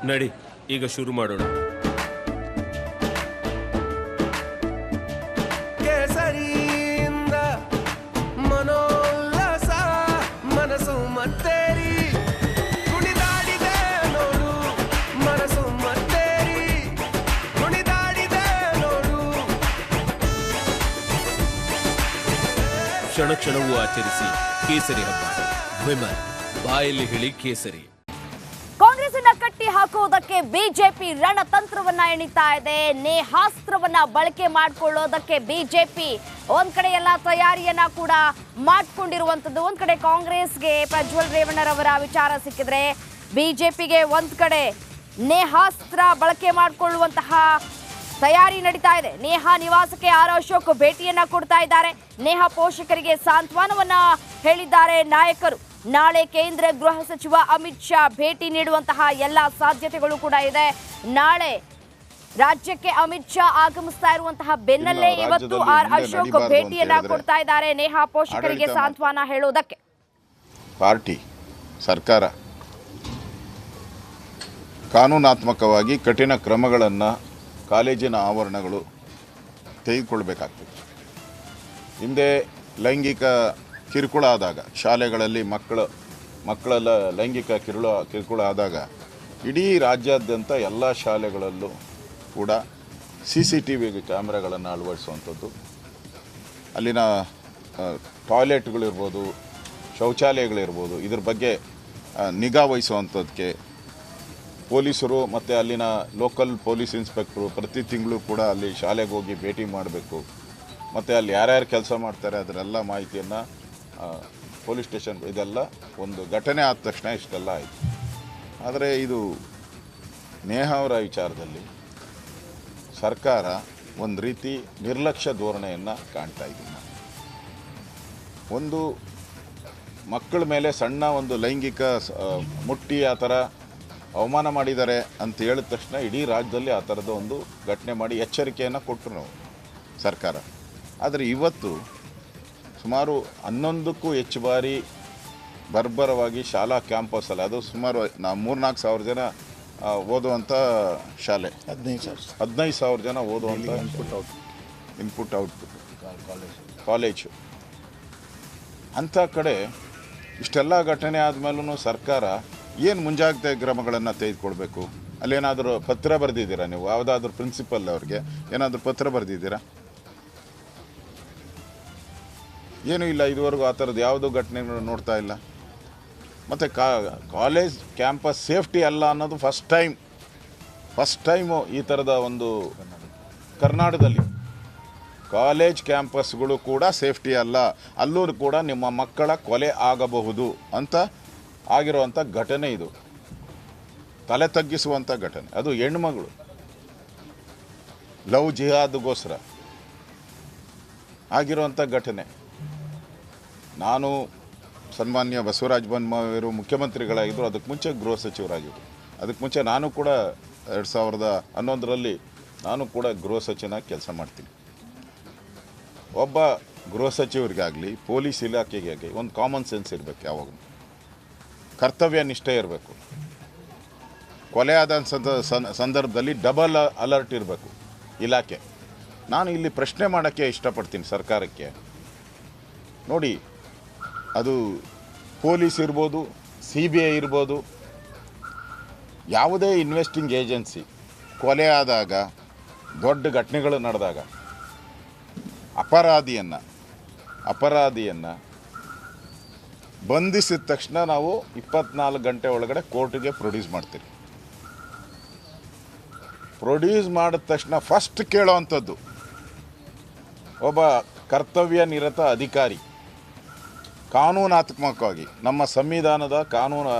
ನಡಿ ಈಗ ಶುರು ಮಾಡೋಣ. ಕೇಸರಿಯಿಂದ ಮನೋಲ್ಲಾಸ ಮನಸ್ಸು ಮತ್ತೇರಿ ಕುಣಿದಾಡಿದೆ ನೋಡು, ಮನಸ್ಸು ಮತ್ತೇರಿ ಕುಣಿದಾಡಿದೆ ನೋಡು. ಕ್ಷಣ ಕ್ಷಣವೂ ಆಚರಿಸಿ ಕೇಸರಿ ಹಬ್ಬ. ವಿಮಲ್ ಬಾಯಲ್ಲಿ ಹೇಳಿ ಕೇಸರಿ. ಕಾಂಗ್ರೆಸ್ನ ಕಟ್ಟಿ ಹಾಕುವುದಕ್ಕೆ ಬಿಜೆಪಿ ರಣತಂತ್ರವನ್ನ ಎಣಿತಾ ಇದೆ. ನೇಹಾಸ್ತ್ರವನ್ನ ಬಳಕೆ ಮಾಡಿಕೊಳ್ಳೋದಕ್ಕೆ ಬಿಜೆಪಿ ಒಂದ್ ಕಡೆ ಎಲ್ಲ ತಯಾರಿಯನ್ನ ಕೂಡ ಮಾಡ್ಕೊಂಡಿರುವಂತದ್ದು. ಒಂದ್ ಕಡೆ ಕಾಂಗ್ರೆಸ್ಗೆ ಪ್ರಜ್ವಲ್ ರೇವಣ್ಣರವರ ವಿಚಾರ ಸಿಕ್ಕಿದ್ರೆ, ಬಿಜೆಪಿಗೆ ಒಂದ್ ಕಡೆ ನೇಹಾಸ್ತ್ರ ಬಳಕೆ ಮಾಡಿಕೊಳ್ಳುವಂತಹ ತಯಾರಿ ನಡೀತಾ ಇದೆ. ನೇಹಾ ನಿವಾಸಕ್ಕೆ ಆರ್ ಅಶೋಕ್ ಭೇಟಿಯನ್ನ ಕೊಡ್ತಾ ಇದ್ದಾರೆ. ನೇಹಾ ಪೋಷಕರಿಗೆ ಸಾಂತ್ವನವನ್ನ ಹೇಳಿದ್ದಾರೆ ನಾಯಕರು. ನಾಳೆ ಕೇಂದ್ರ ಗೃಹ ಸಚಿವ ಅಮಿತ್ ಶಾ ಭೇಟಿ ನೀಡುವಂತಹ ಎಲ್ಲ ಸಾಧ್ಯತೆಗಳು ಕೂಡ ಇದೆ. ನಾಳೆ ರಾಜ್ಯಕ್ಕೆ ಅಮಿತ್ ಶಾ ಆಗಮಿಸ್ತಾ ಇರುವಂತಹ ಬೆನ್ನಲ್ಲೇ ಇವತ್ತು ಆರ್ ಅಶೋಕ್ ಭೇಟಿಯನ್ನ ಕೊಡ್ತಾ ಇದ್ದಾರೆ ನೇಹಾ ಪೋಷಕರಿಗೆ ಸಾಂತ್ವನ ಹೇಳೋದಕ್ಕೆ. ಪಾರ್ಟಿ ಸರ್ಕಾರ ಕಾನೂನಾತ್ಮಕವಾಗಿ ಕಠಿಣ ಕ್ರಮಗಳನ್ನು ಕಾಲೇಜಿನ ಆವರಣಗಳು ತೆಗೆದುಕೊಳ್ಬೇಕಾಗ್ತದೆ. ಹಿಂದೆ ಲೈಂಗಿಕ ಕಿರುಕುಳ ಆದಾಗ ಶಾಲೆಗಳಲ್ಲಿ ಮಕ್ಕಳೆಲ್ಲ ಲೈಂಗಿಕ ಕಿರುಕುಳ ಆದಾಗ ಇಡೀ ರಾಜ್ಯಾದ್ಯಂತ ಎಲ್ಲ ಶಾಲೆಗಳಲ್ಲೂ ಕೂಡ CCTV ಕ್ಯಾಮ್ರಾಗಳನ್ನು ಅಳವಡಿಸುವಂಥದ್ದು, ಅಲ್ಲಿನ ಟಾಯ್ಲೆಟ್ಗಳಿರ್ಬೋದು, ಶೌಚಾಲಯಗಳಿರ್ಬೋದು, ಇದ್ರ ಬಗ್ಗೆ ನಿಗಾ ವಹಿಸುವಂಥದ್ದಕ್ಕೆ ಪೊಲೀಸರು ಮತ್ತು ಅಲ್ಲಿನ ಲೋಕಲ್ ಪೊಲೀಸ್ ಇನ್ಸ್ಪೆಕ್ಟ್ರು ಪ್ರತಿ ತಿಂಗಳು ಕೂಡ ಅಲ್ಲಿ ಶಾಲೆಗೆ ಹೋಗಿ ಭೇಟಿ ಮಾಡಬೇಕು. ಮತ್ತು ಅಲ್ಲಿ ಯಾರ್ಯಾರು ಕೆಲಸ ಮಾಡ್ತಾರೆ ಅದರೆಲ್ಲ ಮಾಹಿತಿಯನ್ನು ಪೊಲೀಸ್ ಸ್ಟೇಷನ್, ಇದೆಲ್ಲ ಒಂದು ಘಟನೆ ಆದ ತಕ್ಷಣ ಇಷ್ಟೆಲ್ಲ ಆಯಿತು. ಆದರೆ ಇದು ನೇಹಾ ಅವರ ವಿಚಾರದಲ್ಲಿ ಸರ್ಕಾರ ಒಂದು ರೀತಿ ನಿರ್ಲಕ್ಷ್ಯ ಧೋರಣೆಯನ್ನು ಕಾಣ್ತಾ ಇದ್ದೀನಿ. ಒಂದು ಮಕ್ಕಳ ಮೇಲೆ ಸಣ್ಣ ಒಂದು ಲೈಂಗಿಕ ಮುಟ್ಟಿ ಆ ಥರ ಅವಮಾನ ಮಾಡಿದ್ದಾರೆ ಅಂತ ಹೇಳಿದ ತಕ್ಷಣ ಇಡೀ ರಾಜ್ಯದಲ್ಲಿ ಆ ಥರದ ಒಂದು ಘಟನೆ ಮಾಡಿ ಎಚ್ಚರಿಕೆಯನ್ನು ಕೊಟ್ಟರು ನಾವು ಸರ್ಕಾರ. ಆದರೆ ಇವತ್ತು ಸುಮಾರು 11ಕ್ಕೂ ಹೆಚ್ಚು ಬಾರಿ ಬರ್ಬರವಾಗಿ ಶಾಲಾ ಕ್ಯಾಂಪಸ್ಸಲ್ಲಿ, ಅದು ಸುಮಾರು 3-4 ಸಾವಿರ ಜನ ಓದುವಂಥ ಶಾಲೆ, 15,000 ಜನ ಓದುವಂಥ ಇನ್ಪುಟ್ ಔಟ್ಪುಟ್ ಕಾಲೇಜು, ಅಂಥ ಕಡೆ ಇಷ್ಟೆಲ್ಲ ಘಟನೆ ಆದಮೇಲೂ ಸರ್ಕಾರ ಏನು ಮುಂಜಾಗ್ರತೆ ಕ್ರಮಗಳನ್ನು ತೆಗೆದುಕೊಳ್ಬೇಕು? ಅಲ್ಲೇನಾದರೂ ಪತ್ರ ಬರೆದಿದ್ದೀರಾ ನೀವು? ಯಾವುದಾದ್ರೂ ಪ್ರಿನ್ಸಿಪಲ್ ಅವ್ರಿಗೆ ಏನಾದರೂ ಪತ್ರ ಬರೆದಿದ್ದೀರಾ? ಏನೂ ಇಲ್ಲ. ಇದುವರೆಗೂ ಆ ಥರದ್ದು ಯಾವುದೂ ಘಟನೆಗಳು ನೋಡ್ತಾ ಇಲ್ಲ. ಮತ್ತು ಕಾಲೇಜ್ ಕ್ಯಾಂಪಸ್ ಸೇಫ್ಟಿ ಅಲ್ಲ ಅನ್ನೋದು ಫಸ್ಟ್ ಟೈಮು ಈ ಥರದ ಒಂದು ಕರ್ನಾಟಕದಲ್ಲಿ ಕಾಲೇಜ್ ಕ್ಯಾಂಪಸ್ಗಳು ಕೂಡ ಸೇಫ್ಟಿ ಅಲ್ಲ, ಅಲ್ಲೂ ಕೂಡ ನಿಮ್ಮ ಮಕ್ಕಳ ಕೊಲೆ ಆಗಬಹುದು ಅಂತ ಆಗಿರುವಂಥ ಘಟನೆ ಇದು. ತಲೆ ತಗ್ಗಿಸುವಂಥ ಘಟನೆ, ಅದು ಹೆಣ್ಮಗಳು ಲವ್ ಜಿಹಾದ್ಗೋಸ್ಕರ ಆಗಿರುವಂಥ ಘಟನೆ. ನಾನು ಸನ್ಮಾನ್ಯ ಬಸವರಾಜ ಬೊಮ್ಮಾಯಿಯವರು ಮುಖ್ಯಮಂತ್ರಿಗಳಾಗಿದ್ದರು, ಅದಕ್ಕೆ ಮುಂಚೆ ಗೃಹ ಸಚಿವರಾಗಿದ್ದರು. ಅದಕ್ಕೆ ಮುಂಚೆ ನಾನು ಕೂಡ 2011ರಲ್ಲಿ ನಾನು ಕೂಡ ಗೃಹ ಸಚಿವನಾಗಿ ಕೆಲಸ ಮಾಡ್ತೀನಿ. ಒಬ್ಬ ಗೃಹ ಸಚಿವರಿಗಾಗಲಿ ಪೊಲೀಸ್ ಇಲಾಖೆಗೆ ಆಗಲಿ ಒಂದು ಕಾಮನ್ ಸೆನ್ಸ್ ಇರಬೇಕು, ಯಾವಾಗ ಕರ್ತವ್ಯ ನಿಷ್ಠೆ ಇರಬೇಕು. ಕೊಲೆ ಆದ ಸಂದರ್ಭದಲ್ಲಿ ಡಬಲ್ ಅಲರ್ಟ್ ಇರಬೇಕು ಇಲಾಖೆ. ನಾನು ಇಲ್ಲಿ ಪ್ರಶ್ನೆ ಮಾಡೋಕ್ಕೆ ಇಷ್ಟಪಡ್ತೀನಿ ಸರ್ಕಾರಕ್ಕೆ. ನೋಡಿ, ಅದು ಪೊಲೀಸ್ ಇರ್ಬೋದು, CBI ಇರ್ಬೋದು, ಯಾವುದೇ ಇನ್ವೆಸ್ಟಿಂಗ್ ಏಜೆನ್ಸಿ ಕೊಲೆ ಆದಾಗ, ದೊಡ್ಡ ಘಟನೆಗಳು ನಡೆದಾಗ ಅಪರಾಧಿಯನ್ನು ಬಂಧಿಸಿದ ತಕ್ಷಣ ನಾವು 24 ಗಂಟೆ ಒಳಗಡೆ ಕೋರ್ಟಿಗೆ ಪ್ರೊಡ್ಯೂಸ್ ಮಾಡ್ತೀವಿ. ಪ್ರೊಡ್ಯೂಸ್ ಮಾಡಿದ ತಕ್ಷಣ ಫಸ್ಟ್ ಕೇಳೋವಂಥದ್ದು ಒಬ್ಬ ಕರ್ತವ್ಯ ನಿರತ ಅಧಿಕಾರಿ ಕಾನೂನಾತ್ಮಕವಾಗಿ ನಮ್ಮ ಸಂವಿಧಾನದ ಕಾನೂನು